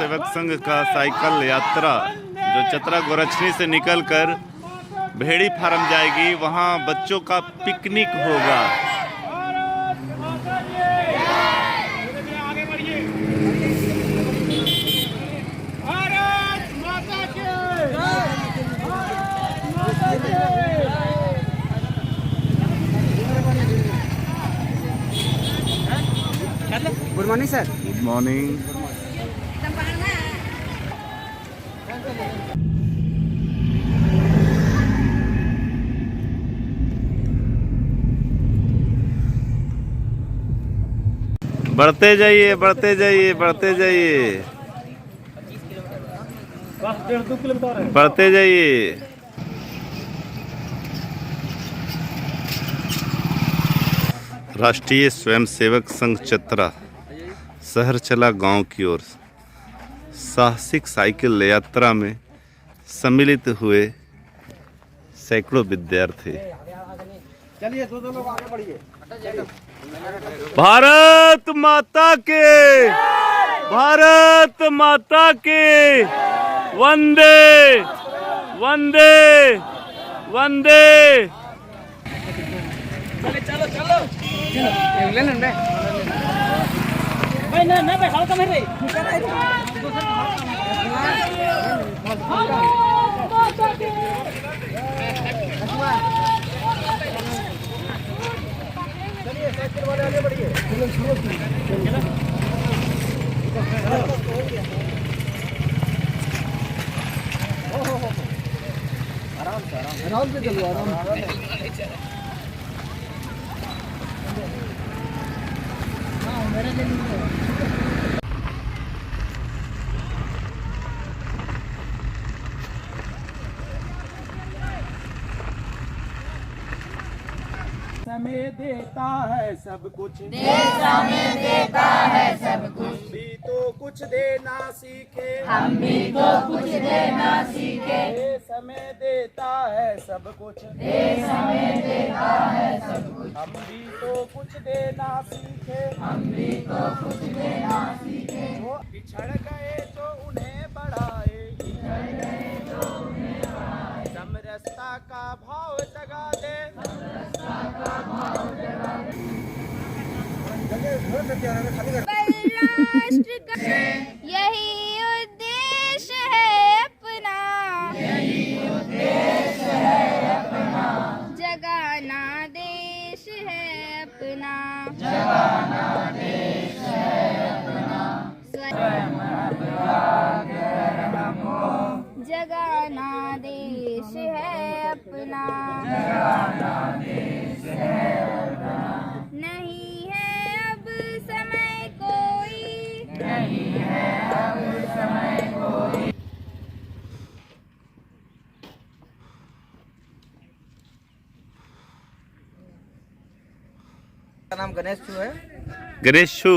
सेवक संघ का साइकिल यात्रा जो चतरा गोरक्षनी से निकलकर भेड़ी फार्म जाएगी, वहां बच्चों का पिकनिक होगा। Good morning sir. Good morning. बढ़ते जाइए, बढ़ते जाइए, बढ़ते जाइए, बढ़ते जाइए। राष्ट्रीय स्वयंसेवक संघ चतरा शहर चला गांव की ओर साहसिक साइकिल यात्रा में सम्मिलित हुए सैकड़ों विद्यार्थी। चलिए दो लोग आगे बढ़िए। भारत माता के, भारत माता के, वंदे वंदे वंदे। चलो चलो ले ले भाई ना ना भाई हल्का मेरे चलिए साइकिल वाले आगे बढ़िए। आराम से चलो, आराम से। हमें देता है सब कुछ, देश हमें देता है सब कुछ। हम भी तो कुछ देना सीखे, हम भी तो कुछ देना सीखे। देश हमें देता है सब कुछ, देश हमें देता है सब कुछ। हम भी तो कुछ देना सीखे, हम भी तो कुछ देना सीखे। वो बिछड़ गए तो उन्हें बढ़ाए, समरसता का भाव जगा दे। राष्ट्र का यही उद्देश्य है अपना, यही उद्देश्य है अपना। जगाना देश है अपना, जगाना देश है अपना। जगाना देश है अपना, जगाना देश है अपना। नहीं है अब समय कोई, नहीं है अब समय कोई। का नाम गणेश छू है। गणेश छू,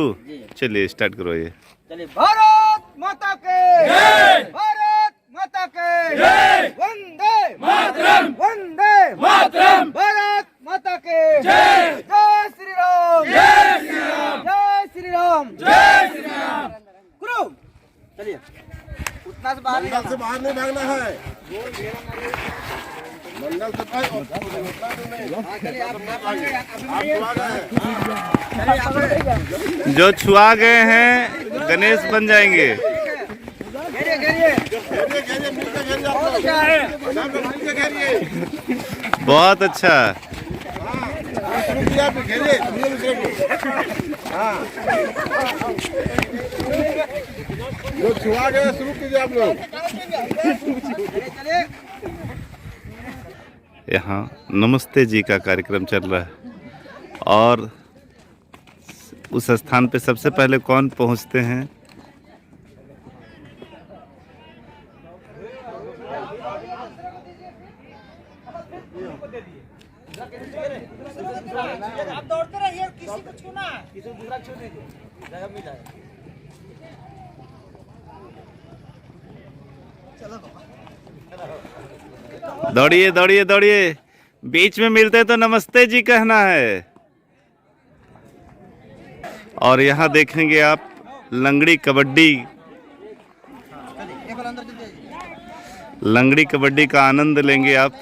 चलिए स्टार्ट करो ये। चलिए, भारत माता के जय, भारत माता के जय, वंदे मातरम, वंदे मातरम, भारत माता के जय, जय श्री राम, जय श्री राम, जय श्री राम, जय श्री राम। गुरु चलिए, उतना से बाहर नहीं भागना है। मंगल से जो छुआ गए हैं गणेश बन जाएंगे। बहुत अच्छा। जो छुआ गए शुरू कीजिए आप लोग। यहाँ नमस्ते जी का कार्यक्रम चल रहा है और उस स्थान पे सबसे पहले कौन पहुँचते हैं? आप दौड़ते रहिए, किसी को छूना है, किसी को दूसरा छू दीजिए, जगह मिल जाएगा। दौड़िए दौड़िए दौड़िए, बीच में मिलते तो नमस्ते जी कहना है। और यहाँ देखेंगे आप लंगड़ी कबड्डी लंगड़ी कबड्डी का आनंद लेंगे आप।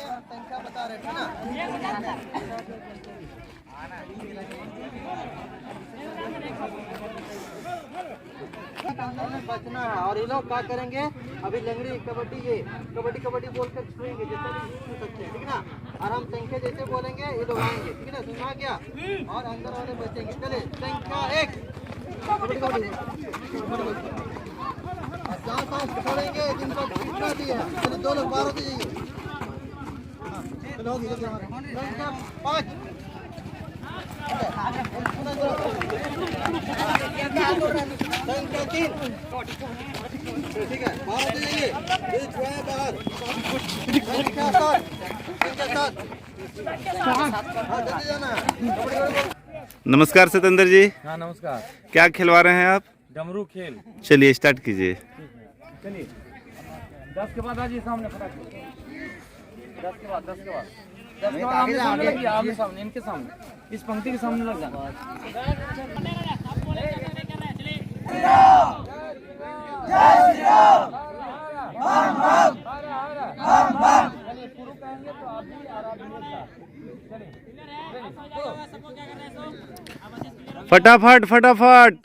बचना है और ये लोग क्या करेंगे, अभी लंगड़ी कबड्डी ये कबड्डी बोलकर छुएंगे, जैसे भी छू सकते हैं, ठीक है ना। और हम संख्या जैसे बोलेंगे ये लोग आएंगे, ठीक है ना। सुना क्या? और अंदर वाले बचेंगे। चले संख्या 1 कबड्डी जहाँ पाँच छोड़ेंगे जिनको कितना दिया। चलो 2 लोग 12 दे जाइए। संख्या 5 संख्या 3 ठीक है 12 दे जाइए। ये छुआए बाहर। संख्या 7 हाँ जल्दी जाना। नमस्कार सतेंद्र जी। हाँ नमस्कार। क्या खिलवा रहे हैं आप? डमरू खेल। चलिए स्टार्ट कीजिए। चलिए 10 के बाद आ जाइए सामने फटाक से। 10 के बाद आमने सामने लगिए, आमने सामने इनके सामने, इस पंक्ति के सामने लग जाना। चलिए शुरू करेंगे तो आप भी आराम से फटाफट फटाफट।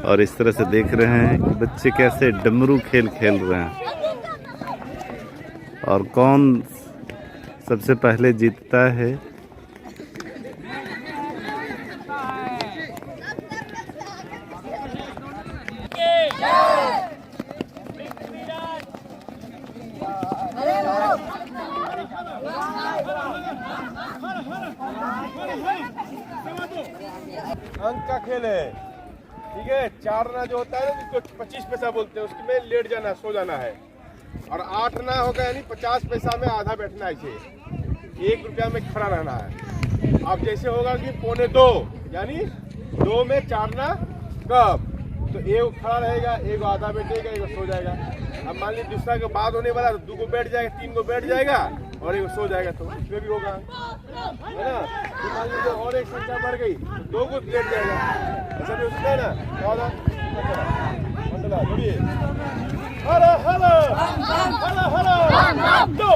और इस तरह से देख रहे हैं कि बच्चे कैसे डमरू खेल खेल रहे हैं और कौन सबसे पहले जीतता है। अंक का खेल है, ठीक है। 4 आना जो होता है ना, जिसको 25 पैसा बोलते हैं, उसके में लेट जाना, सो जाना है। और 8 आना होगा यानी 50 पैसा में आधा बैठना है, इसे 1 रुपया में खड़ा रहना है। अब जैसे होगा कि 1.25 यानी 2 में 4 आना कब, तो एक खड़ा रहेगा, एक आधा बैठेगा, एक सो जाएगा। अब मान लीजिए दूसरा के बाद होने वाला, तो 2 को बैठ जाएगा, 3 को बैठ जाएगा और एक सो जाएगा, तो इसमें भी होगा, है ना। तो मान लीजिए और एक संख्या बढ़ गई तो 2 को बैठ जाएगा, ऐसा भी उसमें ना। जोड़िए हरा हरा हरा हरा 2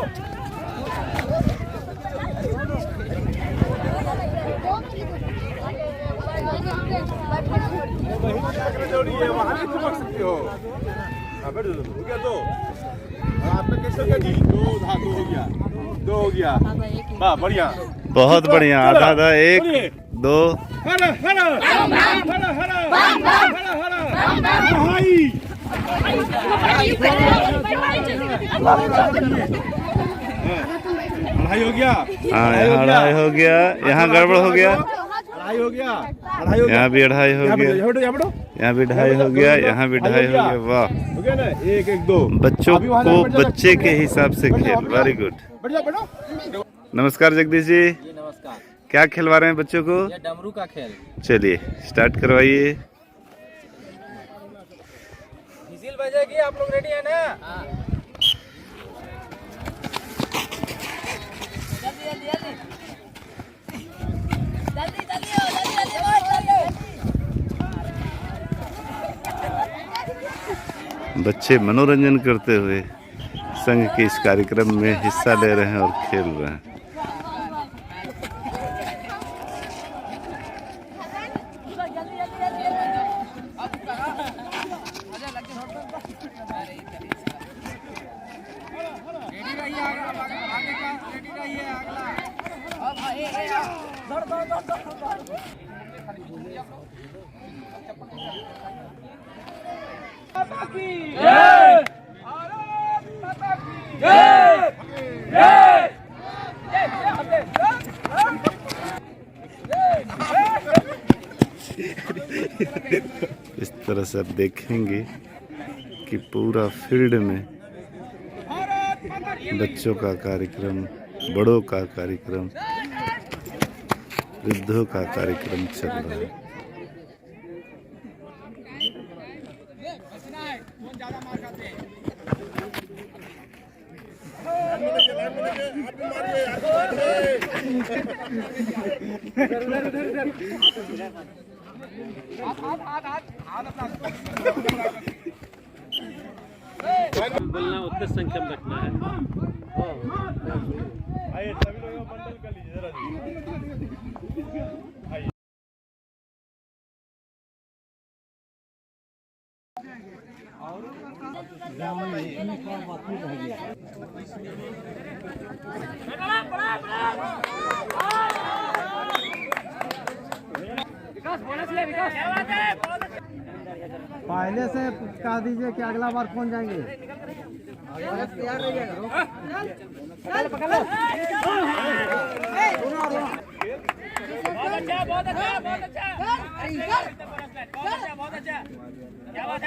जोड़िए, वहाँ नहीं चिपक सकती हो। हाँ बैठ जाओ, हो गया 2। आपका कैसे हो गया जी? 2 हो गया, 2 हो गया, वाह बढ़िया, बहुत बढ़िया। आधा आधा 1 2 हरा हरा हरा हरा हरा भाई अढ़ाई हो गया। हाँ यहाँ अढ़ाई हो गया, यहाँ गड़बड़ हो गया, अढ़ाई हो गया, अढ़ाई हो गया, यहाँ भी अढ़ाई हो गया, यहाँ भी ढाई हो गया, यहाँ भी ढाई हो गया। वाह, हो गया ना। 1 1 2 बच्चों को बच्चे के हिसाब से खेल। Very good. नमस्कार जगदीश जी। नमस्कार। क्या खिलवा रहे हैं बच्चों को? ये डमरू का खेल। चलिए स्टार्ट करवाइए। विजिल बजेगी, आप लोग रेडी है ना? बच्चे मनोरंजन करते हुए संघ के इस कार्यक्रम में हिस्सा ले रहे हैं और खेल रहे हैं। इस तरह से आप देखेंगे कि पूरा फील्ड में बच्चों का कार्यक्रम, बड़ों का कार्यक्रम, वृद्धों का कार्यक्रम चल रहा है। ज्यादा मार खाते हैं। बोलना उतने संख्या में रखना है। आइए सभी लोग बंडल कर लीजिए जरा जी। पहले से कह दीजिए कि अगला बार कौन जाएंगे। तैयार रहिएगा। बहुत अच्छा क्या बात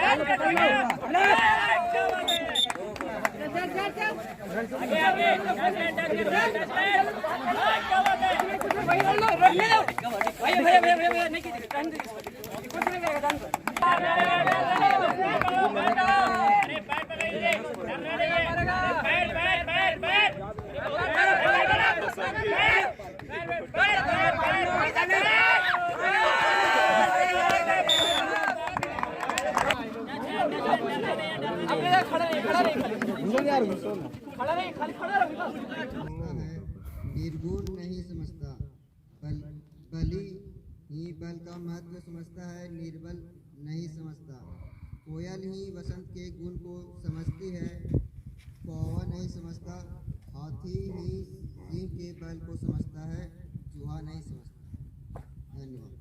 निर्गुण नहीं समझता, बलि ही बल का महत्व समझता है, निर्बल नहीं समझता। कोयल ही वसंत के गुण को समझती है, कौवा नहीं समझता। हाथी ही सिंह के बल को समझता है, चूहा नहीं समझता। धन्यवाद।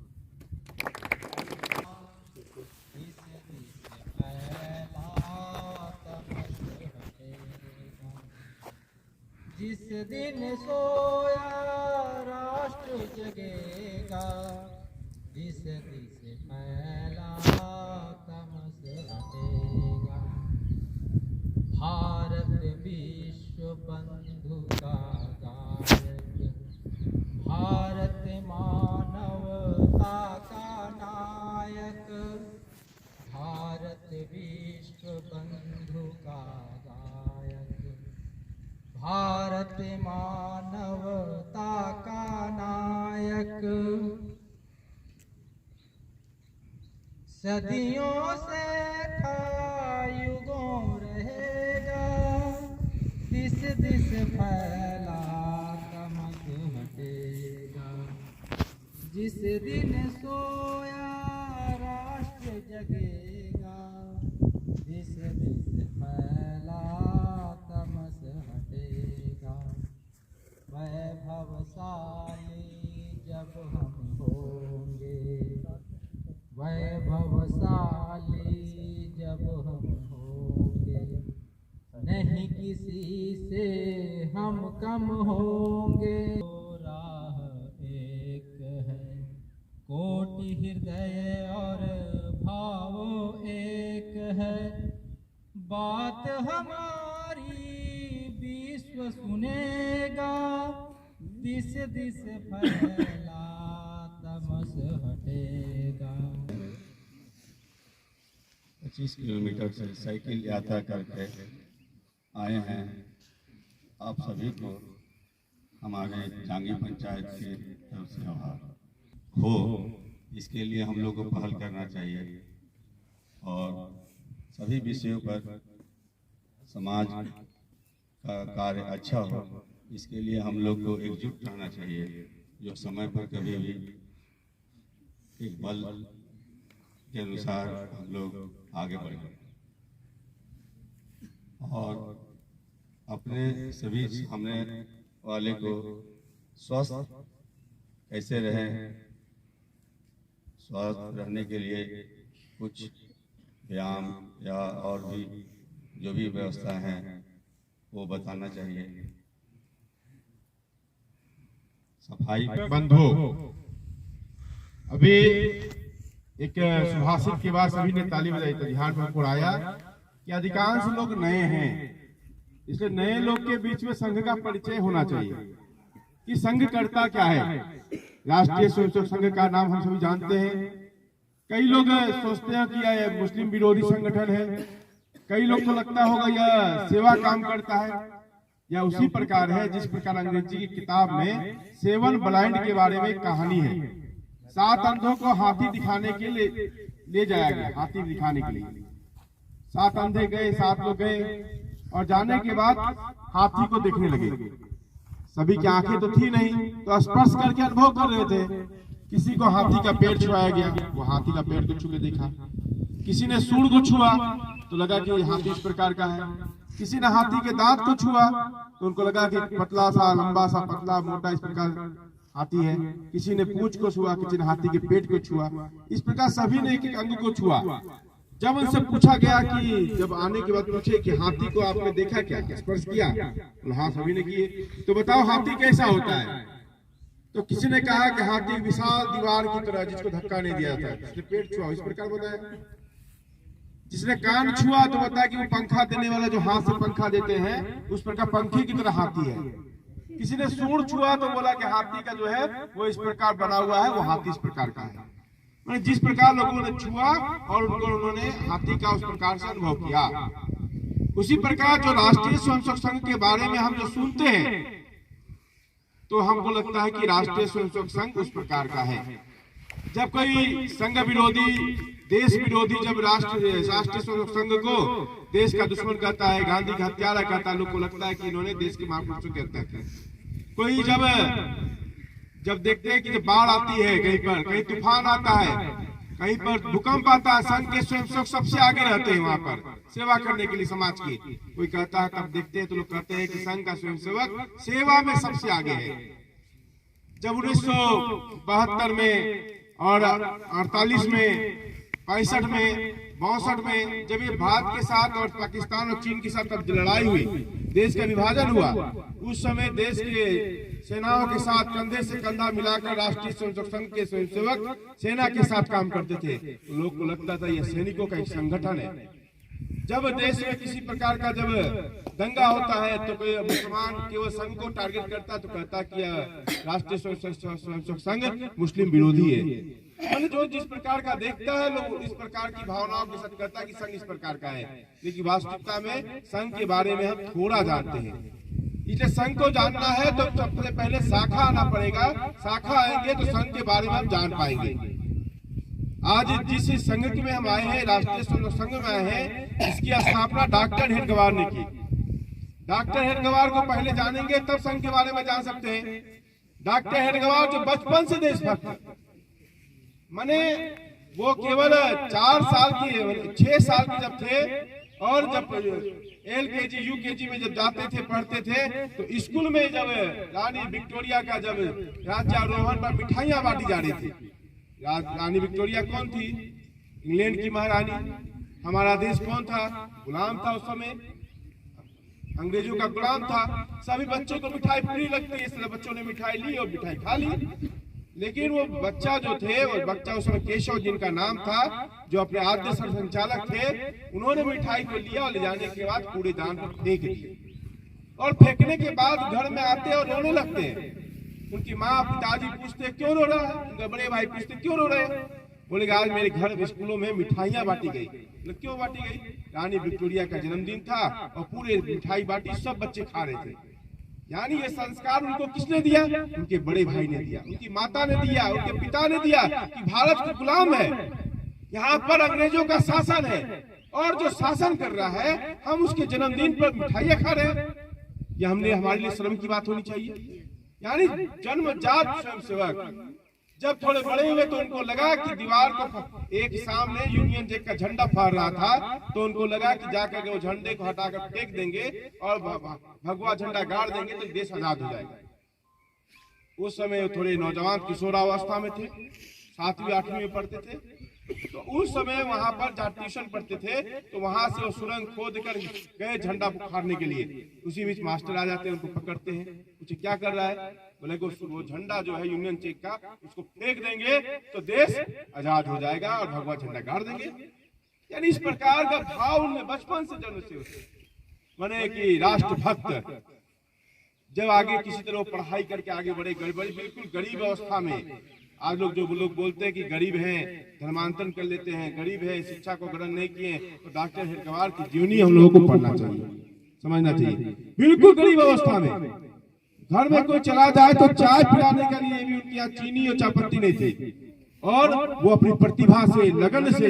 जिस दिन सोया राष्ट्र जगेगा, जिस दिस फैला तमस हटेगा। भारत विश्व बंधु का गायक, भारत मानवता का नायक, भारत विश्व बंधु का गायक, भारत मानवता का नायक। सदियों से था युगों रहेगा, दिस दिस फैला तमस हटेगा। जिस दिन सोया राष्ट्र जगेगा, दिस दिस फैला तमस हटेगा। वैभवशाली जब हम होंगे, वैभवशाली जब हम होंगे, नहीं किसी से हम कम होंगे। राह एक है, कोटि हृदय और भाव एक है। बात हमारी विश्व सुनेगा, दिस दिस फैला तमस हटेगा। 25 किलोमीटर से साइकिल यात्रा करके आए हैं। आप सभी को हमारे जांगी पंचायत की तरफ से आभार हो। इसके लिए हम लोग को पहल करना चाहिए और सभी विषयों पर समाज का कार्य अच्छा हो, इसके लिए हम लोग को एकजुट रहना चाहिए, जो समय पर कभी भी एक बल के अनुसार हम लोग आगे बढ़ें और अपने सभी सामने वाले को स्वस्थ कैसे रहें, स्वस्थ रहने के लिए कुछ व्यायाम या और भी जो भी व्यवस्था है वो बताना चाहिए। सफाई बंधु, अभी एक सुभाषित के बाद सभी ने ताली बजाई तो ध्यान में उड़ाया कि अधिकांश लोग नए हैं, इसलिए नए लोग के बीच में संघ का परिचय होना चाहिए कि संघ करता क्या है। राष्ट्रीय स्वयंसेवक संघ का नाम हम सभी जानते हैं। कई लोग सोचते हैं कि यह मुस्लिम विरोधी संगठन है, कई लोग को लगता होगा यह सेवा काम करता है, यह उसी प्रकार है जिस प्रकार अंग्रेजी की किताब में 7 ब्लाइंड के बारे में कहानी है। 7 अंधों को हाथी दिखाने के लिए ले जाया गया, हाथी दिखाने के लिए 7 अंधे गए, 7 लोग गए और जाने के बाद हाथी को देखने लगे। सभी की आंखें तो थी नहीं, तो स्पर्श करके अनुभव कर रहे थे। किसी को हाथी का पेड़ छुआया गया, वो हाथी का पेड़ को छू के देखा। किसी ने सूंड को छुआ तो लगा कि हाथी इस प्रकार का है। किसी ने हाथी के दांत को छुआ तो उनको लगा कि पतला सा, लंबा सा, पतला मोटा इस प्रकार हाथी है। किसी ने पूंछ को छुआ, किसी ने हाथी के पेट को छुआ। इस प्रकार सभी ने एक एक अंग को छुआ। जब उनसे पूछा गया कि जब आने के बाद पूछे कि हाथी को आपने देखा क्या, स्पर्श किया? तो हाँ, सभी ने किए। तो बताओ हाथी कैसा होता है? तो किसी ने कहा कि हाथी विशाल दीवार की तरह जिसको धक्का नहीं दिया था। जिसने पेट छुआ इस प्रकार बताया। जिसने कान छुआ तो बताया कि वो पंखा देने वाला, जो हाथ से पंखा देते हैं उस प्रकार पंखे की तरह हाथी है। किसी ने सूंड छुआ तो बोला कि हाथी का जो है वो इस प्रकार बना हुआ है, वो हाथी इस प्रकार का है। जिस प्रकार लोगों ने छुआ और उन्होंने हाथी का उस प्रकार से अनुभव किया। उसी प्रकार जो राष्ट्रीय स्वयंसेवक संघ के बारे में हम जो सुनते हैं तो हमको लगता है कि राष्ट्रीय स्वयंसेवक संघ उस प्रकार का है। जब कोई संघ विरोधी, देश विरोधी जब राष्ट्रीय स्वयंसेवक संघ को देश का दुश्मन कहता है, गांधी का हत्यारा कहता है, लोग को लगता है कि इन्होंने देश के महापुरुषों को हत्या की। कोई जब देखते हैं कि जब बाढ़ आती है, कहीं पर कहीं तूफान आता है, कहीं पर भूकंप आता है, संघ के स्वयंसेवक सबसे आगे रहते हैं वहां पर सेवा करने के लिए समाज की। कोई कहता है, तब देखते हैं तो लोग कहते हैं कि संघ का स्वयंसेवक सेवा में सबसे आगे है। जब 1972 में और 48 में, 65 में, 62 में जब ये भारत के साथ और पाकिस्तान और चीन के साथ अब लड़ाई हुई, देश का विभाजन हुआ, उस समय देश के सेनाओं के साथ कंधे से कंधा मिलाकर राष्ट्रीय स्वयंसेवक संघ के स्वयंसेवक सेना के साथ काम करते थे। तो लोग को लगता था यह सैनिकों का एक संगठन है। जब देश में किसी प्रकार का जब दंगा होता है तो कोई मुसलमान केवल संघ को टारगेट करता है तो कहता कि राष्ट्रीय स्वयंसेवक संघ मुस्लिम विरोधी है। जो जिस प्रकार का देखता है लोग इस प्रकार की भावनाओं के साथ कहता है कि संघ इस प्रकार का है, लेकिन वास्तविकता में संघ के बारे में हम थोड़ा जानते हैं। इसलिए संघ को जानना है तो सबसे पहले शाखा आना पड़ेगा। शाखा आएंगे तो संघ के बारे में हम जान पाएंगे। आज जिस संघ में हम आए हैं, राष्ट्रीय स्वयंसेवक संघ में आए हैं, इसकी स्थापना डॉक्टर हेडगेवार ने की। डॉक्टर हेडगेवार को पहले जानेंगे तब संघ के बारे में जान सकते हैं। डॉक्टर हेडगेवार जो बचपन से देशभक्त, माने वो केवल 4 साल की 6 साल के जब थे और जब LKG UKG में जब जाते थे, पढ़ते थे, तो स्कूल में जब रानी विक्टोरिया का जब राज्यारोहण पर मिठाइयां बांटी जा रही थी। रानी विक्टोरिया कौन थी? इंग्लैंड की महारानी। हमारा देश कौन था? गुलाम था उस समय, अंग्रेजों का गुलाम था। सभी बच्चों को मिठाई फ्री लगती है, इसलिए बच्चों ने मिठाई ली और मिठाई खा ली। लेकिन वो बच्चा जो थे, वो बच्चा उस समय केशव जिनका नाम था, जो अपने आद्य संचालक थे, उन्होंने मिठाई को लिया और ले जाने के बाद कूड़ेदान पर फेंक दिए। और फेंकने के बाद घर में आते और रोने लगते हैं। उनकी माँ पिताजी पूछते क्यों रो रहा है, उनके बड़े भाई पूछते क्यों रो रहे हैं। बोले आज मेरे घर स्कूलों में मिठाइयां बांटी गई। क्यों बांटी गई? रानी विक्टोरिया का जन्मदिन था और पूरे मिठाई बांटी, सब बच्चे खा रहे थे। यानी ये संस्कार उनको किसने दिया? उनके बड़े भाई ने दिया, उनकी माता ने दिया, उनके पिता ने दिया कि भारत का गुलाम है, यहाँ पर अंग्रेजों का शासन है और जो शासन कर रहा है हम उसके जन्मदिन पर मिठाइयां खा रहे हैं। यह हमारे लिए शर्म की बात होनी चाहिए। यानी जन्मजात स्वयंसेवक जब थोड़े बड़े हुए तो उनको लगा कि दीवार को एक सामने यूनियन जैक का झंडा फहर रहा था, तो उनको लगा कि जाकर के वो झंडे को हटाकर फेंक देंगे और भगवा झंडा गाड़ देंगे तो देश आजाद हो जाएगा। उस समय थोड़े नौजवान किशोरावस्था में थे, 7वीं 8वीं में पढ़ते थे। तो उस समय वहां पर जहाँ ट्यूशन पढ़ते थे तो वहां से वो सुरंग खोद कर गए झंडा उखाड़ने के लिए। उसी बीच मास्टर आ जाते हैं, उनको पकड़ते हैं, पूछे क्या कर रहा है? बोले वो झंडा जो है यूनियन जैक का, उसको फेंक देंगे तो देश आजाद हो जाएगा और भगवा झंडा गाड़ देंगे। यानी इस प्रकार का भाव उनमें बचपन से जन्म से बने कि राष्ट्रभक्त। जब आगे किसी तरह पढ़ाई करके आगे बढ़े, बिल्कुल गरीब अवस्था में, आज लोग जो लोग बोलते हैं कि गरीब हैं, धर्मांतरण कर लेते हैं, गरीब है, शिक्षा को ग्रहण नहीं किए, तो डॉक्टर हेडगेवार की जीवनी हम लोगों को पढ़ना चाहिए। समझना चाहिए। बिल्कुल गरीब अवस्था में घर में कोई चला जाए तो चाय पिलाने के लिए भी उनके यहाँ चीनी और चायपत्ती नहीं थी, और वो अपनी प्रतिभा से, लगन से,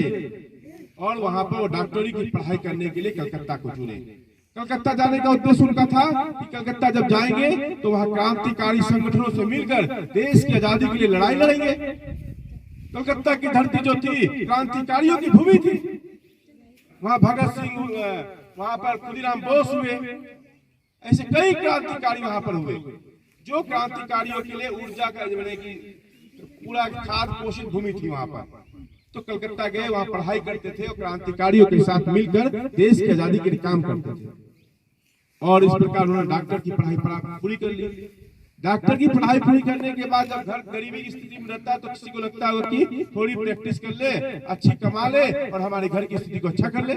और वहां पर वो डॉक्टरी की पढ़ाई करने के लिए कलकत्ता को चुने। कलकत्ता जाने का उद्देश्य उनका था कि कलकत्ता जब जाएंगे तो वहां क्रांतिकारी संगठनों से मिलकर देश की आजादी के लिए लड़ाई लड़ेंगे। कलकत्ता की धरती जो थी क्रांतिकारियों की भूमि थी, वहां भगत सिंह, वहां पर खुदीराम बोस हुए, ऐसे कई क्रांतिकारी वहां पर हुए, जो क्रांतिकारियों के लिए ऊर्जा का की पूरा खाद पोषित भूमि थी वहां पर। तो कलकत्ता गए, वहां पढ़ाई करते थे और क्रांतिकारियों के साथ मिलकर देश की आजादी के लिए काम करते थे। और इस प्रकार उन्होंने डॉक्टर की पढ़ाई पूरी कर ली। डॉक्टर की पढ़ाई पूरी करने के बाद जब घर गरीबी की स्थिति में रहता है तो किसी को लगता है कि थोड़ी प्रैक्टिस कर ले, अच्छी कमा ले और हमारे घर की स्थिति को अच्छा कर ले।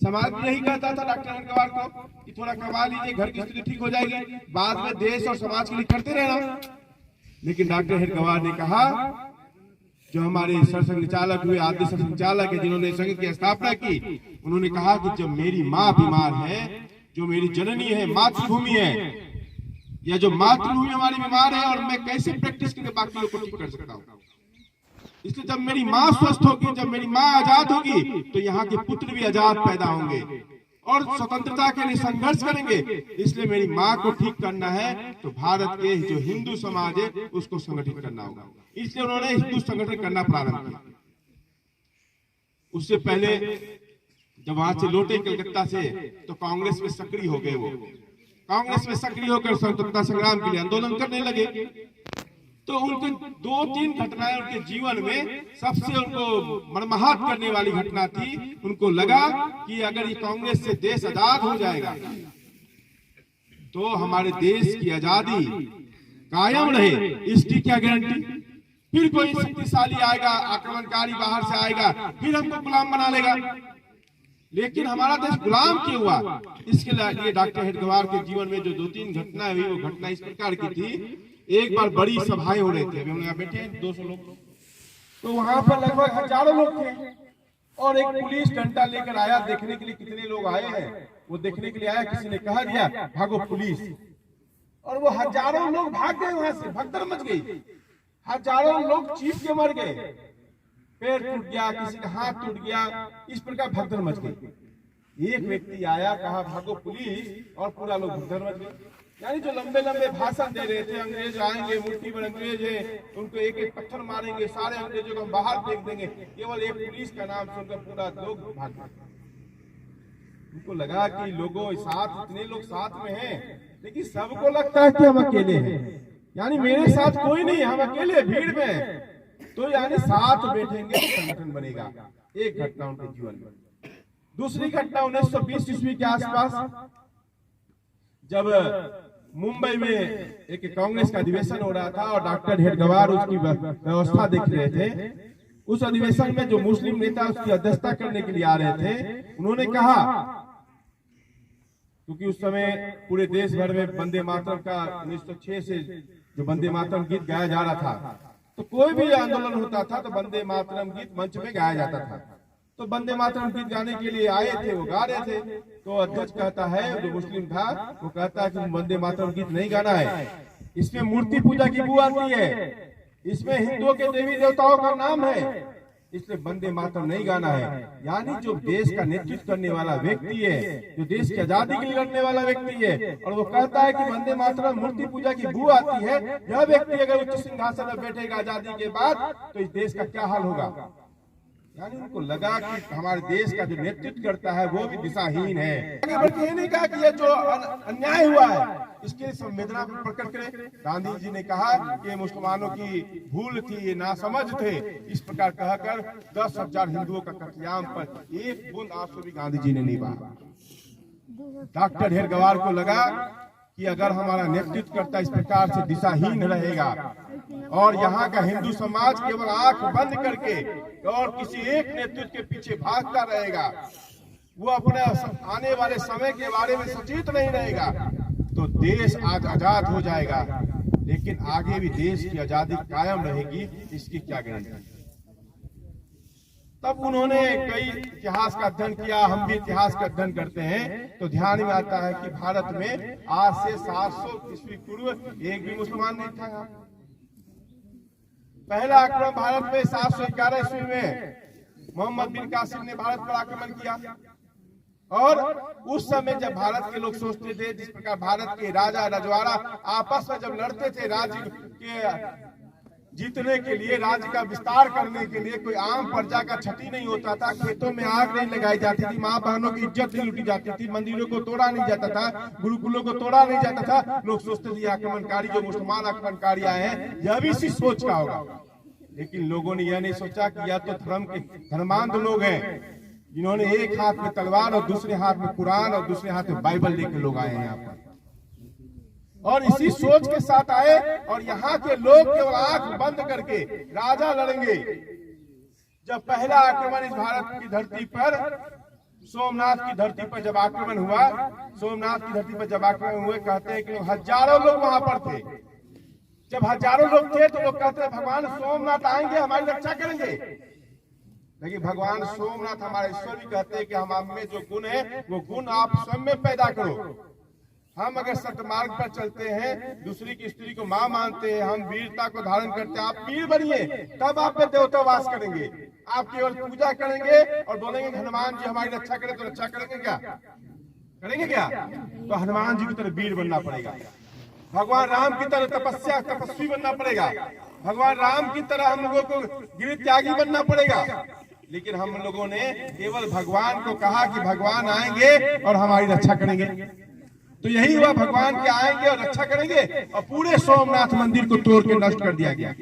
समाज में यही कहता था डॉक्टर हेडगेवार को कि थोड़ा कमा लीजिए, घर की स्थिति ठीक हो जाएगी, बाद में देश और समाज के लिए करते रहना। लेकिन डॉक्टर हेडगेवार ने कहा, जो हमारे सरसंघचालक हुए, आदि सरसंघचालक है जिन्होंने संघ की स्थापना की, उन्होंने कहा कि जब मेरी माँ बीमार है, जो मेरी जननी है, मातृभूमि है, या जो मातृभूमि हमारी बीमार है, और मैं कैसे प्रैक्टिस करके बाकी लोग को ठीक कर सकता हूँ। इसलिए जब मेरी माँ स्वस्थ होगी, जब मेरी माँ आजाद होगी, तो यहाँ के पुत्र भी आजाद पैदा होंगे और स्वतंत्रता के लिए संघर्ष करेंगे। इसलिए मेरी माँ को ठीक करना है तो भारत के जो हिंदू समाज है उसको संगठित करना होगा। इसलिए उन्होंने हिंदू संगठन करना प्रारंभ किया। उससे पहले जब वहां से लौटे कलकत्ता से तो कांग्रेस में सक्रिय हो गए। वो कांग्रेस में सक्रिय होकर स्वतंत्रता संग्राम के लिए आंदोलन करने लगे। तो उनके 2-3 घटनाएं उनके जीवन में सबसे उनको मर्माहत करने वाली घटना थी। उनको लगा कि अगर ये कांग्रेस से देश आजाद हो जाएगा तो हमारे देश की आजादी कायम रहे, इसकी क्या गारंटी। फिर कोई शक्तिशाली आएगा, आक्रमणकारी बाहर से आएगा, फिर हमको गुलाम बना लेगा। लेकिन हमारा देश गुलाम क्यों हुआ? इसके लिए डॉक्टर हेडगेवार के जीवन में जो 2-3 घटनाएं हुई, वो घटना इस प्रकार की थी। एक बार बड़ी सभाएं हो रही थी, अभी हम यहाँ बैठे हैं 200 लोग, तो वहां पर लगभग हजारों लोग थे और एक पुलिस डंडा लेकर आया देखने के लिए कितने लोग आए हैं। वो देखने के लिए आया, किसी ने कहा दिया भागो पुलिस, और वो हजारों लोग भाग गए वहां से, भगदड़ मच गई, हजारों लोग चीख के मर गए, पैर टूट गया, किसी का हाथ टूट गया, इस प्रकार भगदड़ मच गई। एक व्यक्ति आया, कहा भागो पुलिस, और पूरा लोग भगदड़ मच गए। यानी जो लंबे लंबे भाषण दे रहे थे, अंग्रेज आएंगे, मुट्ठी भर अंग्रेज है, उनको एक एक पत्थर मारेंगे, सारे अंग्रेजों को हम बाहर फेंक देंगे, केवल एक पुलिस का नाम सुनकर पूरा लोग भाग गए। उनको लगा कि लोगों साथ, इतने लोग साथ में हैं, लेकिन सबको लगता है कि हम अकेले हैं, यानी मेरे साथ कोई नहीं, हम अकेले भीड़ में, तो यानी साथ बैठेंगे तो संगठन बनेगा। एक घटना उनके जीवन में। दूसरी घटना 1920 ईस्वी के आसपास, जब मुंबई में एक कांग्रेस का अधिवेशन हो रहा था और डॉक्टर हेडगेवार उसकी व्यवस्था देख रहे थे। उस अधिवेशन में जो मुस्लिम नेता उसकी अध्यक्षता करने के लिए आ रहे थे, उन्होंने कहा, क्योंकि उस समय पूरे देश भर में वंदे मातरम का 1906 से जो वंदे मातरम गीत गाया जा रहा था, तो कोई भी आंदोलन होता था तो वंदे मातरम गीत मंच में गाया जाता था। तो वंदे मातरम गीत गाने के लिए आए थे, वो गा रहे थे। तो अध्यक्ष कहता है, जो मुस्लिम था, वो कहता है कि वंदे मातरम गीत नहीं गाना है, इसमें मूर्ति पूजा की बू आती है, इसमें हिंदुओं के देवी देवताओं का नाम है, इसलिए वंदे मातरम नहीं गाना है। यानी जो देश का नेतृत्व करने वाला व्यक्ति है, जो देश की आजादी के लिए लड़ने वाला व्यक्ति है, और वो कहता है कि वंदे मातरम मूर्ति पूजा की बू आती है, यह व्यक्ति अगर उच्च सिंहासन पर बैठेगा आजादी के बाद तो इस देश का क्या हाल होगा। यानी उनको लगा कि हमारे देश का जो नेतृत्व करता है वो भी दिशाहीन है। ये नहीं कहा कि ये जो अन्याय हुआ है इसके संवेदना प्रकट करें। गांधी जी ने कहा कि मुसलमानों की भूल थी, ये नासमझ थे, इस प्रकार कहकर 10,000 हिंदुओं का कत्लेआम पर एक बूंद आंसू भी गांधी जी ने नहीं बहा। डॉक्टर हेडगेवार को लगा कि अगर हमारा नेतृत्व करता इस प्रकार से दिशाहीन रहेगा और यहाँ का हिंदू समाज केवल आंख बंद करके और किसी एक नेतृत्व के पीछे भागता रहेगा, वो अपने आने वाले समय के बारे में सचेत नहीं रहेगा, तो देश आज आजाद हो जाएगा, लेकिन आगे भी देश की आजादी कायम रहेगी, इसकी क्या गारंटी। तब उन्होंने कई इतिहास का अध्ययन किया, हम भी इतिहास का अध्ययन करते हैं, तो ध्यान में आता है कि भारत में आज से 700 ईस्वी पूर्व एक भी मुसलमान नहीं था। यहाँ पहला आक्रमण भारत में 711 ईस्वी में मोहम्मद बिन कासिम ने भारत पर आक्रमण किया। और उस समय जब भारत के लोग सोचते थे, जिस प्रकार भारत के राजा रजवाड़ा आपस में जब लड़ते थे राज्य के जीतने के लिए, राज्य का विस्तार करने के लिए, कोई आम प्रजा का क्षति नहीं होता था, खेतों में आग नहीं लगाई जाती थी, माँ बहनों की इज्जत नहीं लूटी जाती थी, मंदिरों को तोड़ा नहीं जाता था, गुरुकुलों को तोड़ा नहीं जाता था। लोग सोचते थे आक्रमणकारी जो मुसलमान आक्रमणकारी आए हैं यह भी इसी सोच का होगा। लेकिन लोगों ने यह नहीं सोचा कि यह तो धर्म के धर्मांध लोग हैं, जिन्होंने एक हाथ में तलवार और दूसरे हाथ में कुरान और दूसरे हाथ में बाइबल लेकर लोग आए हैं यहाँ पर, और इसी सोच के साथ आए। और यहाँ के लोग केवल आंख बंद करके राजा लड़ेंगे। जब पहला आक्रमण इस भारत की धरती पर, सोमनाथ की धरती पर जब आक्रमण हुआ, सोमनाथ की धरती पर जब आक्रमण हुए, कहते हैं कि हजारों लोग वहां पर थे। जब हजारों लोग थे तो लोग कहते हैं भगवान सोमनाथ आएंगे, हमारी रक्षा करेंगे। लेकिन भगवान सोमनाथ हमारे ईश्वर भी कहते हैं कि हम में जो गुण है वो गुण आप स्वयं में पैदा करो। हम अगर सतमार्ग पर चलते हैं, दूसरी की स्त्री को मां मानते हैं, हम वीरता को धारण करते हैं, आप वीर बनिए, तब आप में देवता वास करेंगे। आप केवल पूजा करेंगे और बोलेंगे हनुमान जी हमारी रक्षा करें, तो रक्षा करेंगे क्या? करेंगे क्या? तो हनुमान जी की तरह वीर बनना पड़ेगा, भगवान राम की तरह तपस्वी बनना पड़ेगा, भगवान राम की तरह हम लोगों को गिर त्यागी बनना पड़ेगा। लेकिन हम लोगों ने केवल भगवान को कहा कि भगवान आएंगे और हमारी रक्षा करेंगे। तो यही हुआ, भगवान के आएंगे और रक्षा करेंगे, और पूरे सोमनाथ मंदिर को तोड़ के नष्ट कर दिया गया,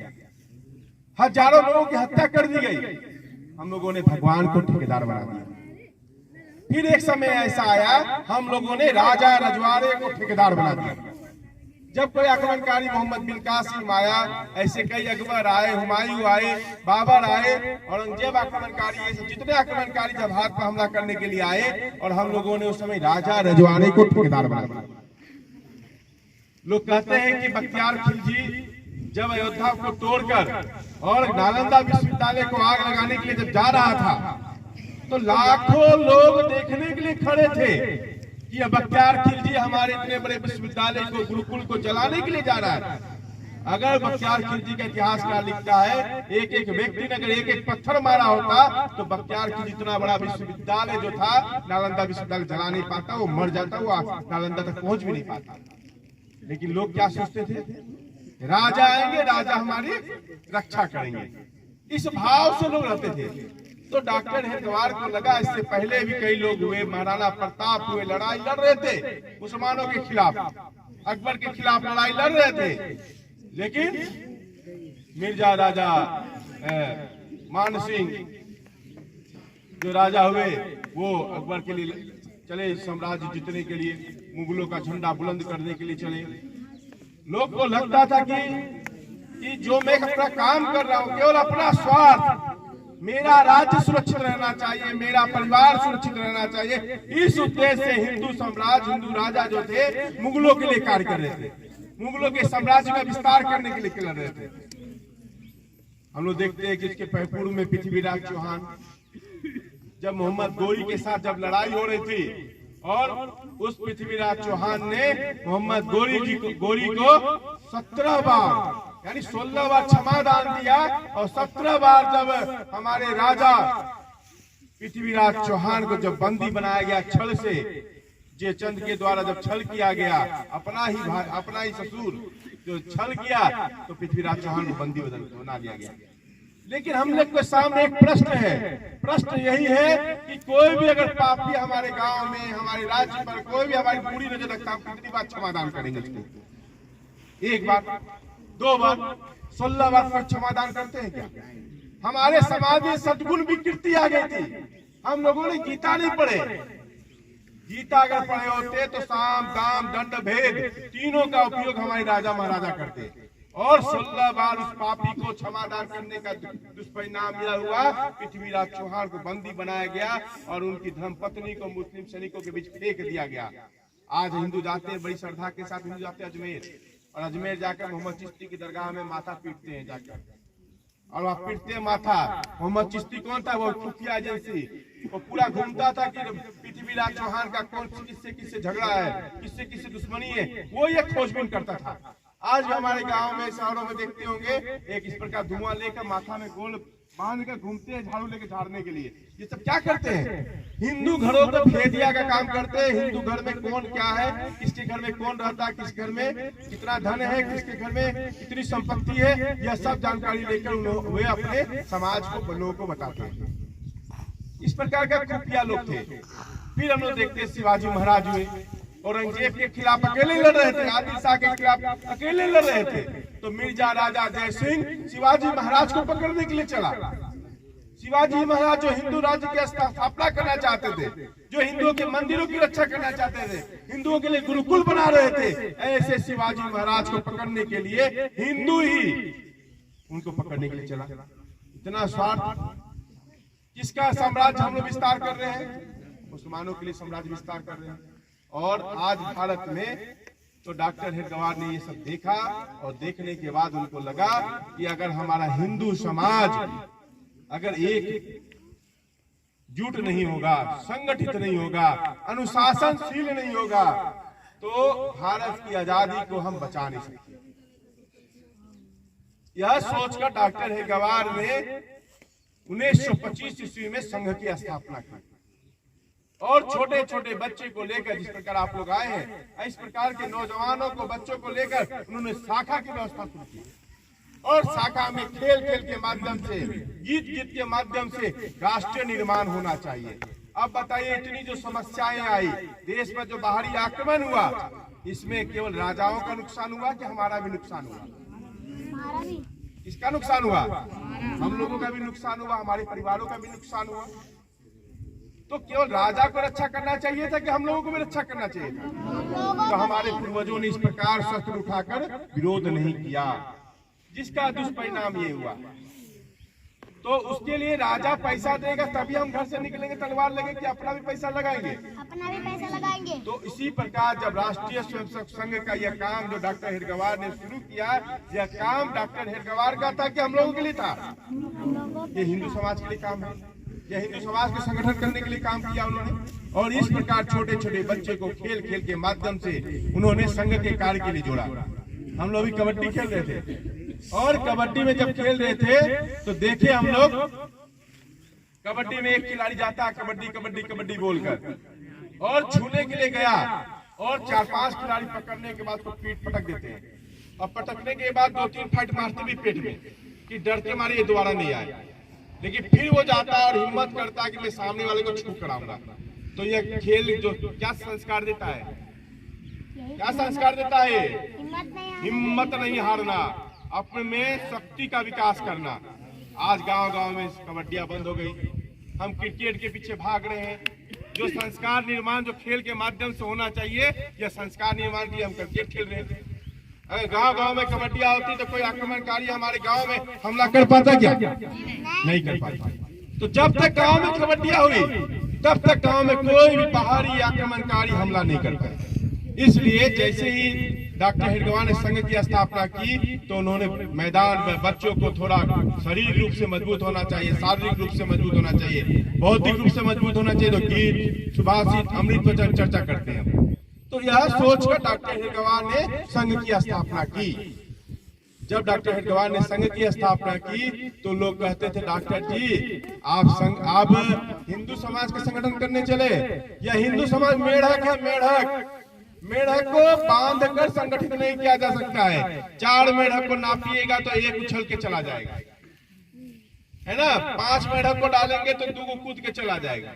हजारों लोगों की हत्या कर दी गई। हम लोगों ने भगवान को ठेकेदार बना दिया। फिर एक समय ऐसा आया, हम लोगों ने राजा रजवाड़े को ठेकेदार बना दिया। जब कोई आक्रमणकारी मोहम्मद बिन कासिम आया, ऐसे कई अकबर आए, हुमायूं आए, बाबर आए, औरंगजेब आक्रमणकारी, ऐसे जितने आक्रमणकारी जब भारत पर हमला करने के लिए आए, और हम लोगों ने उस समय राजा रजवाड़े को ठेकेदार बना दिया। लोग कहते हैं कि बख्तियार खिलजी जब अयोध्या को तोड़कर और नालंदा विश्वविद्यालय को आग लगाने के लिए जब जा रहा था, तो लाखों लोग देखने के लिए खड़े थे कि बख्तियार खिलजी हमारे इतने बड़े विश्वविद्यालय को, गुरुकुल को जलाने के लिए जा रहा है। अगर बख्तियार खिलजी का इतिहासकार लिखता है, एक एक व्यक्ति ने अगर एक एक पत्थर मारा होता तो बख्तियार खिलजी इतना बड़ा विश्वविद्यालय जो था, नालंदा विश्वविद्यालय जला नहीं पाता, वो मर जाता, वो नालंदा तक पहुंच भी नहीं पाता। लेकिन लोग क्या सोचते थे? राजा आएंगे, राजा हमारी रक्षा करेंगे, इस भाव से लोग रहते थे। तो डॉक्टर हरिद्वार को लगा, इससे पहले भी कई लोग हुए, महाराणा प्रताप हुए, लड़ाई लड़ रहे थे मुसलमानों के खिलाफ, अकबर के खिलाफ लड़ाई लड़ रहे थे। लेकिन मिर्जा राजा मान सिंह जो राजा हुए, वो अकबर के लिए चले, साम्राज्य जीतने के लिए, मुगलों का झंडा बुलंद करने के लिए चले। लोग को लगता था कि जो मैं अपना काम कर रहा हूँ केवल अपना स्वार्थ, मेरा राज्य सुरक्षित रहना चाहिए, मेरा परिवार सुरक्षित रहना चाहिए, इस उद्देश्य से हिंदू साम्राज्य, हिंदू राजा जो थे मुगलों के लिए कार्य कर रहे थे, मुगलों के साम्राज्य का विस्तार करने के लिए लड़ रहे थे। हम लोग देखते हैं कि इसके पूर्व में पृथ्वीराज चौहान, जब मोहम्मद गोरी के साथ जब लड़ाई हो रही थी, और उस पृथ्वीराज चौहान ने मोहम्मद गोरी को 17 बार यानी 16 बार क्षमादान दिया, और 17 बार जब हमारे राजा पृथ्वीराज चौहान को जब बंदी बनाया गया छल से, जयचंद के द्वारा जब छल किया गया, अपना ही ससुर जो छल किया, तो पृथ्वीराज चौहान को बंदी बना दिया गया। लेकिन हम लोग के सामने एक प्रश्न है, प्रश्न यही है कि कोई भी अगर पापी हमारे गांव में, हमारे राज्य पर कोई भी हमारी बुरी नजर रखता, हम कितनी बार क्षमादान करेंगे उसको? एक बार, 2 बार, 16 बार पर क्षमादान करते हैं क्या? हमारे समाज में सद्गुण विकृति आ गई थी। हम लोगों ने गीता नहीं पढ़े, गीता अगर पढ़े होते तो साम दाम दंड भेद तीनों का उपयोग हमारे राजा महाराजा करते, और 16 बार उस पापी को क्षमादान करने का दुष्परिणाम यह हुआ, पृथ्वीराज चौहान को बंदी बनाया गया और उनकी धर्मपत्नी को मुस्लिम सैनिकों के बीच फेंक दिया गया। आज हिंदू जाते हैं, बड़ी श्रद्धा के साथ हिंदू जाते हैं अजमेर, और अजमेर जाकर मोहम्मद चिश्ती की दरगाह में माथा पीटते हैं जाकर। और वहाँ पीटते माथा। मोहम्मद चिश्ती कौन था? वो खुफिया एजेंसी, वो पूरा घूमता था कि पृथ्वीराज चौहान का कौन किससे किससे झगड़ा है, किससे किससे दुश्मनी है, वो ये खोजबीन करता था। आज भी हमारे गांव में, शहरों में देखते होंगे एक इस प्रकार धुआं लेकर माथा में गोल बांध कर घूमते हैं झाड़ू लेकर झाड़ने के लिए। ये सब क्या करते हैं? हिंदू घरों को भेदिया का काम करते हैं। हिंदू घर में कौन क्या है, किसके घर में कौन रहता है, किस घर में कितना धन है, किसके घर में कितनी संपत्ति है, यह सब जानकारी लेकर वे अपने समाज को, लोगों को बताते हैं। इस प्रकार का खुफिया लोग थे। फिर हम लोग देखते हैं शिवाजी महाराज हुए, औरंगजेब के खिलाफ अकेले लड़ रहे थे, आदिल शाह के खिलाफ अकेले लड़ रहे थे, तो मिर्जा राजा जय सिंह शिवाजी महाराज को पकड़ने के लिए चला। शिवाजी महाराज जो हिंदू राज्य की स्थापना करना चाहते थे, जो हिंदुओं के मंदिरों की रक्षा करना चाहते थे, हिंदुओं के लिए गुरुकुल बना रहे थे, ऐसे शिवाजी महाराज को पकड़ने के लिए हिंदू ही उनको पकड़ने के लिए चला। इतना स्वार्थ। किसका साम्राज्य हम लोग विस्तार कर रहे हैं? मुसलमानों के लिए साम्राज्य विस्तार कर रहे हैं। और आज भारत में तो डॉक्टर हेडगेवार ने ये सब देखा, और देखने के बाद उनको लगा कि अगर हमारा हिंदू समाज अगर एक जुट नहीं होगा, संगठित नहीं होगा, अनुशासनशील नहीं होगा, तो भारत की आजादी को हम बचा नहीं सकते। यह सोचकर डॉक्टर हेडगेवार ने 1925 ईस्वी में संघ की स्थापना की, और छोटे छोटे बच्चे को लेकर, जिस प्रकार आप लोग आए हैं, इस प्रकार के नौजवानों को, बच्चों को लेकर उन्होंने शाखा की व्यवस्था शुरू की, और शाखा में खेल खेल के माध्यम से, गीत गीत के माध्यम से राष्ट्रीय निर्माण होना चाहिए। अब बताइए, इतनी जो समस्याएं आई देश में, जो बाहरी आक्रमण हुआ, इसमें केवल राजाओं का नुकसान हुआ कि हमारा भी नुकसान हुआ? किसका नुकसान हुआ? हम लोगों का भी नुकसान हुआ, हमारे परिवारों का भी नुकसान हुआ। तो केवल राजा को रक्षा करना चाहिए था कि हम लोगों को भी रक्षा करना चाहिए था? तो हमारे पूर्वजों ने इस प्रकार शस्त्र उठाकर विरोध नहीं किया, जिसका दुष्परिणाम ये हुआ। तो उसके लिए राजा पैसा देगा तभी हम घर से निकलेंगे तलवार लेके, कि अपना भी पैसा लगाएंगे? अपना भी पैसा लगाएंगे। तो इसी प्रकार जब राष्ट्रीय स्वयंसेवक संघ का यह काम जो डॉक्टर हेडगेवार ने शुरू किया, यह काम डॉक्टर हेडगेवार का था कि हम लोगों के लिए था? ये हिंदू समाज के लिए काम है, यह हिंदू समाज के संगठन करने के लिए काम किया उन्होंने। और इस प्रकार छोटे छोटे बच्चे को खेल खेल के माध्यम से उन्होंने संघ के कार्य के लिए जोड़ा। हम लोग भी कबड्डी खेल रहे थे, और कबड्डी में जब खेल रहे थे तो देखे हम लोग, कबड्डी में एक खिलाड़ी जाता है कबड्डी कबड्डी कबड्डी बोलकर, और छूने के लिए गया, और 4-5 खिलाड़ी पकड़ने के बाद उसको पीठ पटक देते हैं, और पटकने के बाद 2-3 फाइट मारते भी पेट में, कि डर के मारे ये दोबारा नहीं आए। लेकिन फिर वो जाता है और हिम्मत करता है कि मैं सामने वाले को छू कराऊंगा। तो यह खेल जो क्या संस्कार देता है? क्या संस्कार देता है? हिम्मत नहीं हारना, अपने में शक्ति का विकास करना। आज गांव गांव में कबड्डियां बंद हो गई, हम क्रिकेट के पीछे भाग रहे हैं। जो संस्कार निर्माण जो खेल के माध्यम से होना चाहिए, यह संस्कार निर्माण के लिए हम क्रिकेट खेल रहे हैं। अगर गांव गांव में कबड्डियां होती तो कोई आक्रमणकारी हमारे गांव में हमला कर पाता क्या? नहीं कर पाता। तो जब तक गांव में कबड्डियां हुई, तब तक गांव में कोई भी बाहरी आक्रमणकारी हमला नहीं कर पाए। इसलिए जैसे ही डॉक्टर हेडगेवार ने संघ की स्थापना की, तो उन्होंने मैदान में बच्चों को थोड़ा शारीरिक रूप से मजबूत होना चाहिए, शारीरिक रूप से मजबूत होना चाहिए, बौद्धिक रूप से मजबूत होना चाहिए। तो गीत, सुभाषित, अमृत वचन चर्चा करते हैं। तो यह सोचकर डॉक्टर हेडगेवार ने संघ की स्थापना की। जब डॉक्टर हेडगेवार ने संघ की स्थापना की, तो लोग कहते थे, डॉक्टर जी आप हिंदू समाज का संगठन करने चले? यह हिंदू समाज मेढक है, मेढक। मेढक को बांध कर संगठित नहीं किया जा सकता है। 4 मेढक को नापिएगा तो एक उछल के चला जाएगा, है ना? 5 मेढक को डालेंगे तो 2 को कूद के चला जाएगा।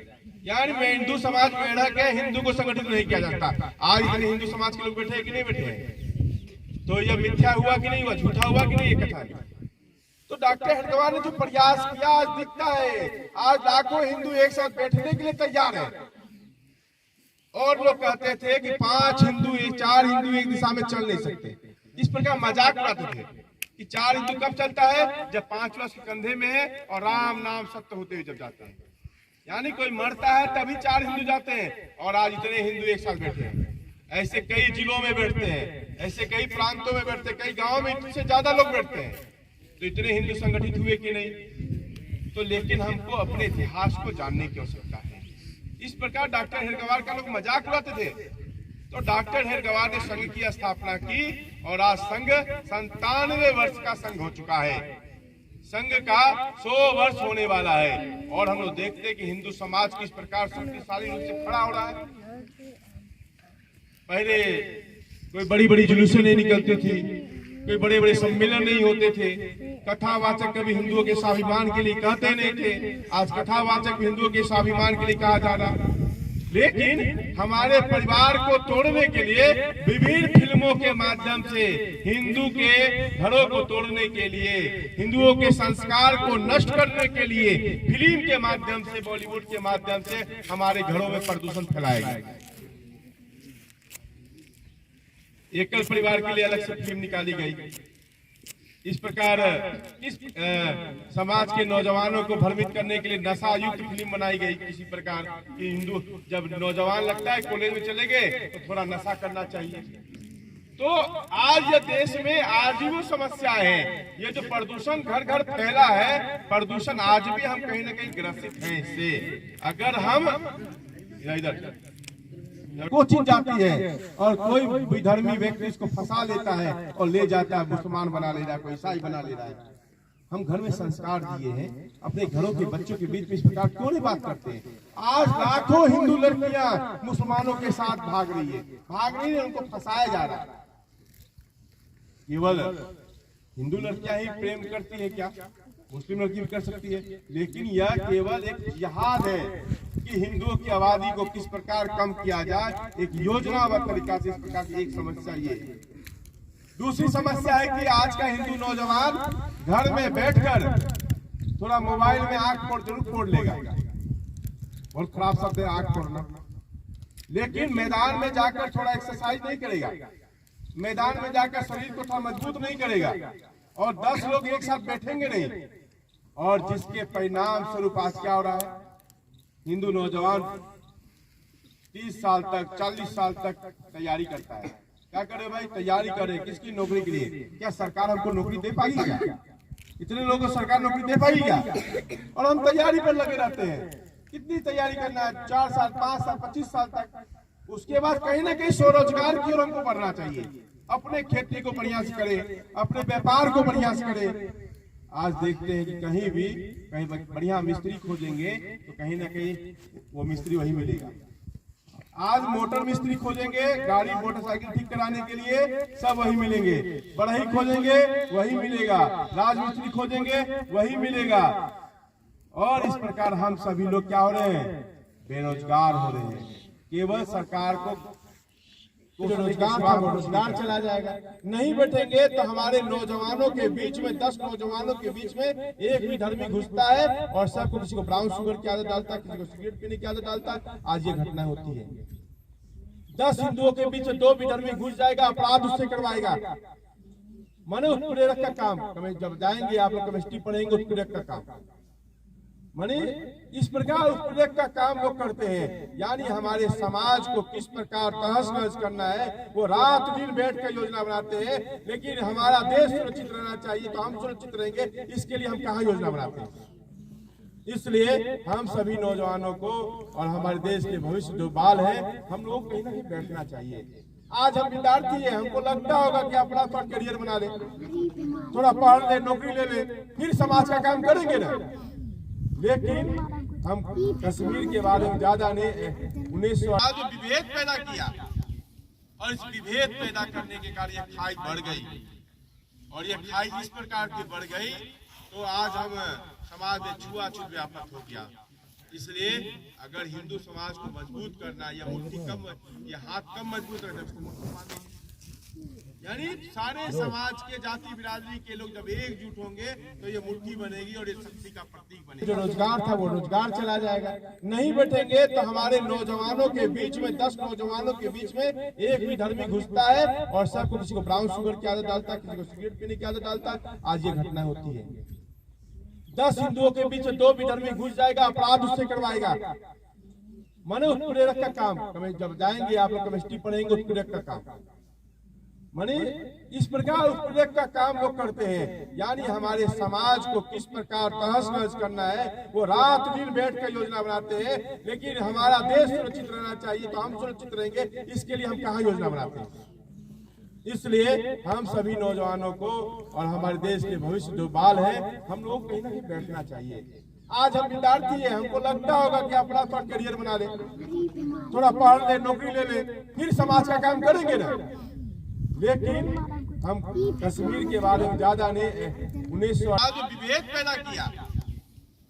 यानी हिंदू समाज मेढक है, हिंदू को संगठित नहीं किया जाता। आज इतने हिंदू समाज के लोग बैठे हैं कि नहीं बैठे हैं? तो यह मिथ्या हुआ कि नहीं हुआ, झूठा हुआ कि नहीं ये कथा? तो डॉक्टर हेडगेवार ने जो प्रयास किया आज दिखता है। आज लाखों हिंदू एक साथ बैठने के लिए तैयार है। और लोग कहते थे कि 5 हिंदू 4 हिंदू एक दिशा में चल नहीं सकते। इस प्रकार मजाक उड़ाते थे कि 4 हिंदू कब चलता है? जब 5वां उसके कंधे में है और राम नाम सत्य होते हुए जब जाता है। यानी कोई मरता है तभी 4 हिंदू जाते हैं, और आज इतने हिंदू एक साथ बैठे हैं। ऐसे कई जिलों में बैठते हैं, ऐसे कई प्रांतों में बैठते हैं, कई गाँव में इससे ज्यादा लोग बैठते हैं। तो इतने हिंदू संगठित हुए कि नहीं? तो लेकिन हमको अपने इतिहास को जानने की आवश्यकता है। इस प्रकार डॉक्टर हेडगेवार का लोग मजाक उड़ाते थे, तो डॉक्टर हेडगेवार ने संघ की स्थापना की और आज संघ 97 वर्ष का संघ हो चुका है। संघ का 100 वर्ष होने वाला है और हम लोग देखते हैं कि हिंदू समाज किस प्रकार शक्तिशाली रूप से खड़ा हो रहा है। पहले कोई बड़ी बड़ी जुलूसें नहीं निकलती थी, कोई बड़े बड़े सम्मेलन नहीं होते थे, कथावाचक कभी हिंदुओं के स्वाभिमान के लिए कहते नहीं थे। आज कथावाचक हिंदुओं के स्वाभिमान के लिए कहा जा रहा। लेकिन हमारे परिवार को तोड़ने के लिए विभिन्न फिल्मों के माध्यम से, हिंदू के घरों को तोड़ने के लिए, हिंदुओं के संस्कार को नष्ट करने के लिए फिल्म के माध्यम से, बॉलीवुड के माध्यम से हमारे घरों में प्रदूषण फैलाया गया। एकल परिवार के लिए अलग से फिल्म निकाली गई। इस प्रकार इस समाज के नौजवानों को भ्रमित करने के लिए नशा युक्त फिल्म बनाई गई। किसी प्रकार की हिंदू जब नौजवान लगता है कॉलेज में चले गए तो थोड़ा नशा करना चाहिए। तो आज ये देश में आज भी वो समस्या है, ये जो प्रदूषण घर घर फैला है, प्रदूषण आज भी हम कहीं ना कहीं ग्रसित हैं इससे। अगर हम इधर कोचिंग जाती है और कोई विधर्मी व्यक्ति इसको फंसा लेता है और ले जाता है, मुसलमान बना ले रहा है, कोई ईसाई बना ले रहा है। हम घर में संस्कार दिए हैं, अपने घरों के बच्चों के बीच में इस प्रकार क्यों नहीं बात करते हैं? आज लाखों हिंदू लड़कियां मुसलमानों के साथ भाग रही है, उनको फंसाया जा रहा है। केवल हिंदू लड़कियां ही प्रेम करती है क्या? मुस्लिम लड़की भी कर सकती है, लेकिन यह केवल एक जिहाद है कि हिंदुओं की आबादी को किस प्रकार कम किया जाए। एक योजनाबद्ध तरीका से इस प्रकार की एक समस्या ये है। दूसरी समस्या है कि आज का हिंदू नौजवान घर में बैठकर थोड़ा मोबाइल में आंख फोड़ जरूर फोड़ लेगा, बहुत खराब शब्द है आंख फोड़ना, लेकिन मैदान में जाकर थोड़ा एक्सरसाइज नहीं करेगा, मैदान में जाकर शरीर को थोड़ा मजबूत नहीं करेगा और 10 लोग एक साथ बैठेंगे नहीं। और जिसके परिणाम स्वरूप आज क्या हो रहा है, हिंदू नौजवान 30 साल तक 40 साल तक तैयारी करता है। क्या करे भाई? तैयारी करे किसकी? नौकरी के लिए। क्या सरकार हमको नौकरी दे पाएगी क्या? इतने लोगों को सरकार नौकरी दे पाएगी क्या? और हम तैयारी पर लगे रहते हैं। कितनी तैयारी करना है? 4 साल 5 साल 25 साल तक। उसके बाद कहीं ना कहीं स्वरोजगार की ओर हमको बढ़ना चाहिए। अपने खेती को बढ़िया से करे, अपने व्यापार को बढ़िया से करे। आज देखते हैं कि कहीं भी कहीं बढ़िया मिस्त्री खोजेंगे तो कहीं ना कहीं वो मिस्त्री वही मिलेगा। आज मोटर मिस्त्री खोजेंगे, गाड़ी मोटरसाइकिल ठीक कराने के लिए सब वही मिलेंगे। बढ़ई खोजेंगे वही मिलेगा, राजमिस्त्री खोजेंगे वही मिलेगा। और इस प्रकार हम सभी लोग क्या हो रहे हैं? बेरोजगार हो रहे हैं। केवल सरकार को जो रोजगार था वो रोजगार चला जाएगा। नहीं बैठेंगे तो हमारे नौजवानों के बीच में 10 नौजवानों के बीच में एक भी धर्मी घुसता है और सबको, किसी को ब्राउन शुगर की आदत डालता है, किसी को सिगरेट पीने की आदत डालता है। आज ये घटना होती है। 10 हिंदुओं के बीच 2 भी धर्मी घुस जाएगा, अपराध उससे करवाएगा। माने उत्प्रेरक का काम, जब जाएंगे आप लोग केमिस्ट्री पढ़ेंगे, उत्प्रेरक का काम माने इस प्रकार उत्प्रेरक का काम वो करते हैं। यानी हमारे समाज को किस प्रकार तहस नहस करना है, वो रात दिन बैठ कर योजना बनाते हैं। लेकिन हमारा देश सुरक्षित रहना चाहिए तो हम सुरक्षित रहेंगे, इसके लिए हम कहाँ योजना बनाते हैं? इसलिए हम सभी नौजवानों को और हमारे देश के भविष्य जो बाल है, हम लोग कहीं ना कहीं बैठना चाहिए। आज हम विद्यार्थी है, हमको लगता होगा कि अपना थोड़ा करियर बना ले, थोड़ा पढ़ ले, नौकरी ले ले, फिर समाज का काम करेंगे ना। लेकिन हम कश्मीर के बारे में ज्यादा नहीं, 1900 जो विभेद पैदा किया और इस विभेद पैदा करने के कारण ये खाई बढ़ गई। और ये खाई इस प्रकार की बढ़ गई तो आज हम समाज में छुआछूत व्यापक हो गया। इसलिए अगर हिंदू समाज को मजबूत करना या मुट्ठी कम या हाथ कम मजबूत रखना, यानी सारे समाज के जाति बिरादरी के लोग जब एकजुट होंगे तो ये मुट्ठी बनेगी और ये शक्ति का प्रतीक बनेगा। जो रोजगार था वो रोजगार चला जाएगा। नहीं बैठेंगे तो हमारे नौजवानों के बीच में 10 नौजवानों के बीच में एक भी धर्मी घुसता है और सबको, किसी को ब्राउन शुगर की आदत डालता है, किसी को सिगरेट पीने की आदत डालता है। आज ये घटना होती है। 10 हिंदुओं के बीच 2 भी धर्मी घुस जाएगा, अपराध उससे करवाएगा। माने उत्प्रेरक का काम, जब जाएंगे आप लोग केमिस्ट्री पढ़ेंगे, उत्प्रेरक का काम माने इस प्रकार उस प्रोजेक्ट का काम वो करते हैं। यानी हमारे समाज को किस प्रकार तहस नहस करना है वो रात दिन बैठ कर योजना बनाते हैं। लेकिन हमारा देश सुरक्षित रहना चाहिए तो हम सुरक्षित रहेंगे, इसके लिए हम कहाँ योजना बनाते हैं। इसलिए हम सभी नौजवानों को और हमारे देश के भविष्य जो बाल है हम लोगों को कहीं ना कहीं बैठना चाहिए। आज हम विद्यार्थी है, हमको लगता होगा कि अपना थोड़ा करियर बना ले, थोड़ा पढ़ ले, नौकरी ले ले, फिर समाज का काम करेंगे ना। लेकिन हम कश्मीर के बारे में ज्यादा नहीं 1900 विभेद पैदा किया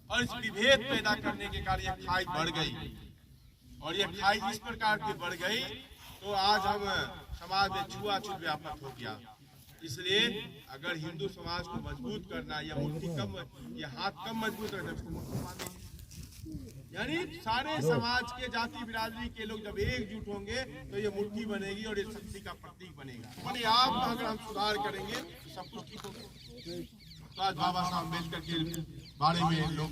और इस विभेद पैदा करने के कारण यह खाई बढ़ गई और यह खाई इस प्रकार की बढ़ गई तो आज हम समाज में छुआछूत व्यापक हो गया। इसलिए अगर हिंदू समाज को मजबूत करना या मुट्ठी कम या हाथ कम मजबूत करना, यानी सारे समाज के जाति बिरादरी के लोग जब एकजुट होंगे तो ये मुट्ठी बनेगी और ये शक्ति का प्रतीक बनेगा। अपने आप में अगर हम सुधार करेंगे तो सब कुछ ठीक होगा। तो आज बाबा साहब अम्बेडकर के बारे में लोग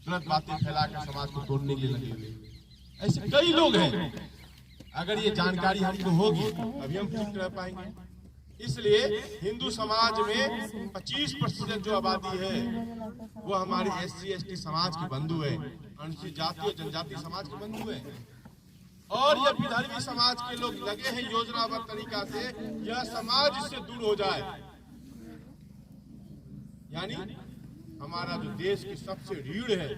गलत बातें फैलाकर समाज को तोड़ने के लिए लगे हुए, ऐसे कई लोग हैं। अगर ये जानकारी हमको होगी अभी हम ठीक रह पाएंगे। इसलिए हिंदू समाज में 25% जो आबादी है वो हमारे SC ST समाज के बंधु है, अनुसूचित जाति और जनजाति समाज के बंधु है। और ये विधर्मी समाज के लोग लगे हैं योजनाबद्ध तरीका से यह समाज इससे दूर हो जाए। यानी हमारा जो देश की सबसे रीढ़ है,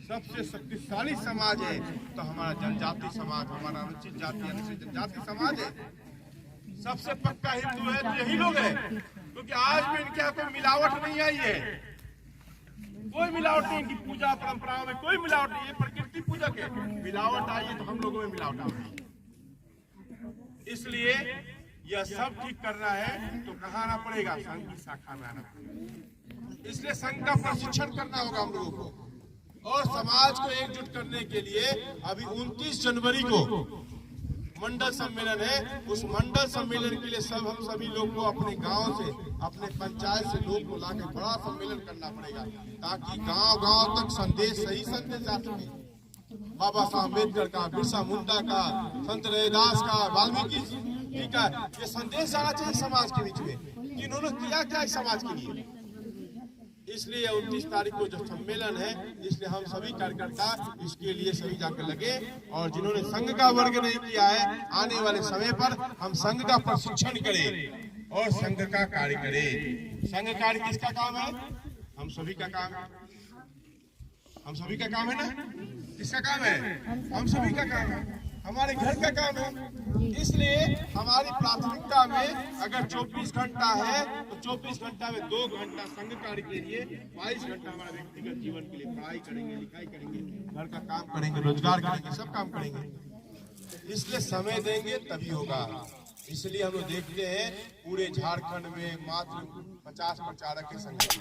सबसे शक्तिशाली समाज है तो हमारा जनजाति समाज, हमारा अनुसूचित जाति अनुसूचित जनजाति समाज है। सबसे पक्का हिंदू है तो यही लोग हैं, क्योंकि आज भी इनके यहाँ कोई मिलावट नहीं आई है, कोई मिलावट नहीं। इनकी पूजा परंपराओं में कोई मिलावट नहीं है, प्रकृति पूजक है। मिलावट आई है तो हम लोगों में मिलावट आ गई। इसलिए यह सब ठीक करना है तो कहाँ आना पड़ेगा, संघ की शाखा में आना पड़ेगा। इसलिए संघ का प्रशिक्षण करना होगा हम लोगों को और समाज को एकजुट करने के लिए अभी 29 जनवरी को मंडल सम्मेलन है। उस मंडल सम्मेलन के लिए हम सभी लोग को अपने गांव से, अपने पंचायत से लोग को लाकर बड़ा सम्मेलन करना पड़ेगा ताकि गांव-गांव तक संदेश, सही संदेश जा सके। बाबा साहब अम्बेडकर का, बिरसा मुंडा का, संत रविदास का, वाल्मीकि का ये संदेश जाना चाहिए समाज के बीच में कि इन्होंने किया क्या इस समाज के लिए। इसलिए 29 तारीख को जो सम्मेलन है, इसलिए हम सभी कार्यकर्ता इसके लिए सभी जाकर लगे और जिन्होंने संघ का वर्ग नहीं किया है आने वाले समय पर हम संघ का प्रशिक्षण करें और संघ का कार्य करें। संघ कार्य किसका काम है? हम सभी का काम है। हम सभी का काम है ना? किसका काम है? हम सभी का काम है, हमारे घर का काम है। इसलिए हमारी प्राथमिकता में अगर 24 घंटा है तो 24 घंटा में 2 घंटा संघ कार्य के लिए, 22 घंटा हमारा व्यक्तिगत जीवन के लिए पढ़ाई करेंगे, लिखाई करेंगे, घर का काम करेंगे, रोजगार करेंगे, सब काम करेंगे। इसलिए समय देंगे तभी होगा। इसलिए हम लोग देखते हैं पूरे झारखंड में मात्र 50 प्रचारक के संख्या